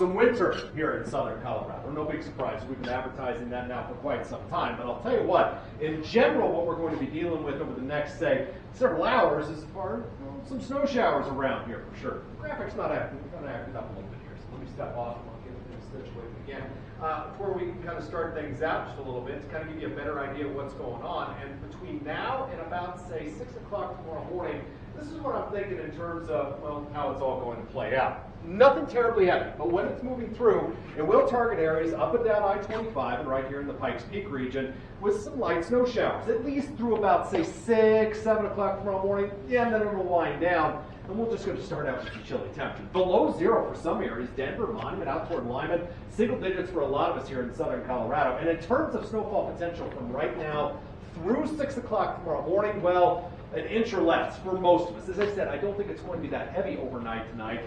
some winter here in southern Colorado. No big surprise. We've been advertising that now for quite some time. But I'll tell you what, in general, what we're going to be dealing with over the next, say, several hours is some snow showers around here for sure. The graphic's not acting. We're kind of acting up a little bit here. So let me step off and I'll get things situated again. Before we can kind of start things out just a little bit to kind of give you a better idea of what's going on. And between now and about, say, 6 o'clock tomorrow morning, this is what I'm thinking in terms of, well, how it's all going to play out. Nothing terribly heavy, but when it's moving through, it will target areas up and down I-25 and right here in the Pikes Peak region with some light snow showers, at least through about, say, 6, 7 o'clock tomorrow morning. Yeah, and then it'll wind down, and we're just going to start out with some chilly temperatures. Below zero for some areas, Denver, Monument, out toward Lyman, single digits for a lot of us here in southern Colorado. And in terms of snowfall potential from right now through 6 o'clock tomorrow morning, well, an inch or less for most of us. As I said, I don't think it's going to be that heavy overnight tonight.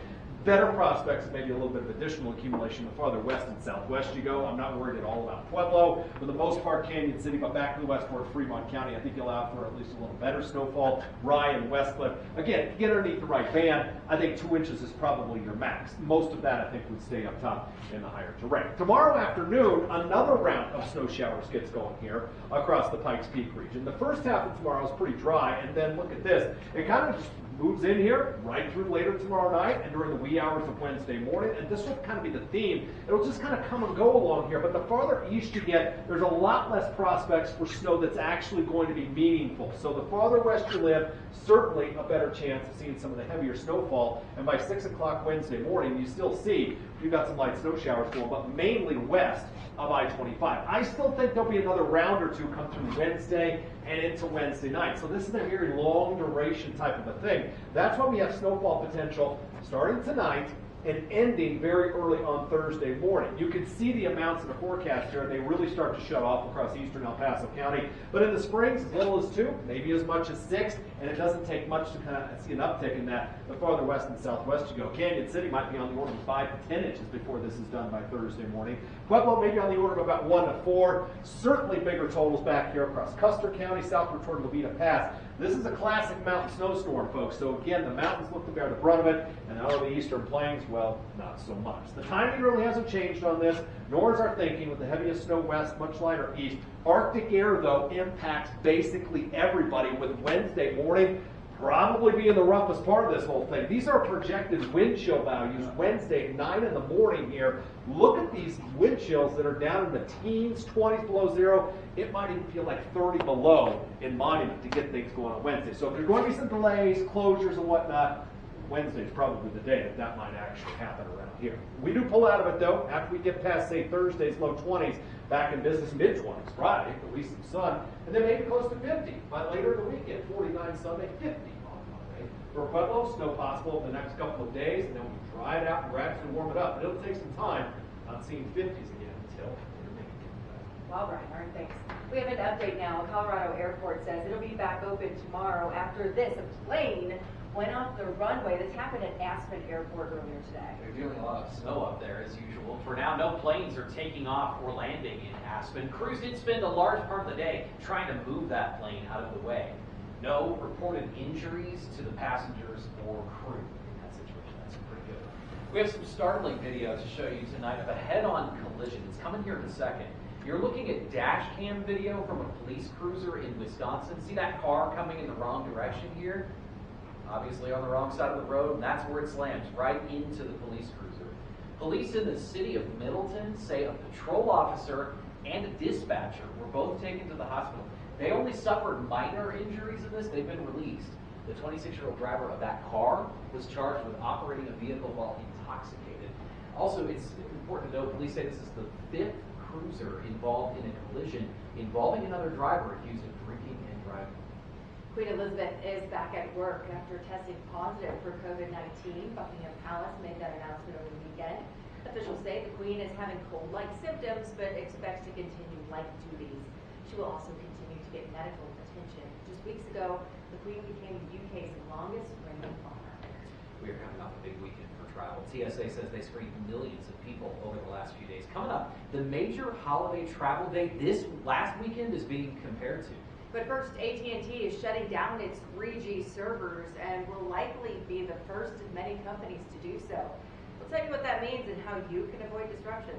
Better prospects of maybe a little bit of additional accumulation the farther west and southwest you go. I'm not worried at all about Pueblo. For the most part, Canyon City, but back to the west toward Fremont County, I think you'll have for at least a little better snowfall. Rye and Westcliff. Again, get underneath the right band. I think 2 inches is probably your max. Most of that, I think, would stay up top in the higher terrain. Tomorrow afternoon, another round of snow showers gets going here across the Pikes Peak region. The first half of tomorrow is pretty dry, and then look at this. It kind of just moves in here right through later tomorrow night and during the wee hours of Wednesday morning, and this will kind of be the theme. It'll just kind of come and go along here, but the farther east you get, there's a lot less prospects for snow that's actually going to be meaningful. So the farther west you live, certainly a better chance of seeing some of the heavier snowfall, and by 6 o'clock Wednesday morning, you still see you've got some light snow showers going, but mainly west of I-25. I still think there'll be another round or two come through Wednesday and into Wednesday night. So this is a very long duration type of a thing. That's why we have snowfall potential starting tonight and ending very early on Thursday morning. You can see the amounts in the forecast here, and they really start to shut off across eastern El Paso County. But in the springs, as little as 2, maybe as much as 6, and it doesn't take much to kind of see an uptick in that. The farther west and southwest you go. Canyon City might be on the order of 5 to 10 inches before this is done by Thursday morning. Pueblo maybe on the order of about 1 to 4. Certainly bigger totals back here across Custer County, southward toward Levita Pass. This is a classic mountain snowstorm, folks. So again, the mountains look to bear the brunt of it, and out of the eastern plains, well, not so much. The timing really hasn't changed on this, nor is our thinking with the heaviest snow west, much lighter east. Arctic air, though, impacts basically everybody, with Wednesday morning probably being the roughest part of this whole thing. These are projected wind chill values Wednesday, 9 in the morning here. Look at these wind chills that are down in the teens, 20s below zero. It might even feel like 30 below in Monument to get things going on Wednesday. So if there's going to be some delays, closures and whatnot, Wednesday's probably the day that might actually happen around here. We do pull out of it, though, after we get past, say, Thursday's low 20s, back in business mid-20s Friday, at least some sun, and then maybe close to 50 by later in the weekend, 49 Sunday, 50 on Monday. For Pueblo, snow possible in the next couple of days, and then we dry it out and gradually warm it up. But it'll take some time. Not seeing 50s again until we're making it. Well, Brian, all right, thanks. We have an update now. Colorado Airport says it'll be back open tomorrow after this. A plane went off the runway. This happened at Aspen Airport earlier today. They're doing a lot of snow up there as usual. For now, no planes are taking off or landing in Aspen. Crews did spend a large part of the day trying to move that plane out of the way. No reported injuries to the passengers or crew in that situation. That's pretty good. We have some startling video to show you tonight of a head-on collision. It's coming here in a second. You're looking at dash cam video from a police cruiser in Wisconsin. See that car coming in the wrong direction here? Obviously on the wrong side of the road, and that's where it slams, right into the police cruiser. Police in the city of Middleton say a patrol officer and a dispatcher were both taken to the hospital. They only suffered minor injuries in this. They've been released. The 26-year-old driver of that car was charged with operating a vehicle while intoxicated. Also, it's important to note, police say this is the 5th cruiser involved in a collision involving another driver accused of drinking and driving. Queen Elizabeth is back at work after testing positive for COVID-19. Buckingham Palace made that announcement over the weekend. Officials say the Queen is having cold-like symptoms, but expects to continue light duties. She will also continue to get medical attention. Just weeks ago, the Queen became the UK's longest reigning monarch. We are coming off a big weekend for travel. TSA says they screened millions of people over the last few days. Coming up, the major holiday travel day this last weekend is being compared to. But first, AT&T is shutting down its 3G servers and will likely be the first of many companies to do so. We'll tell you what that means and how you can avoid disruptions.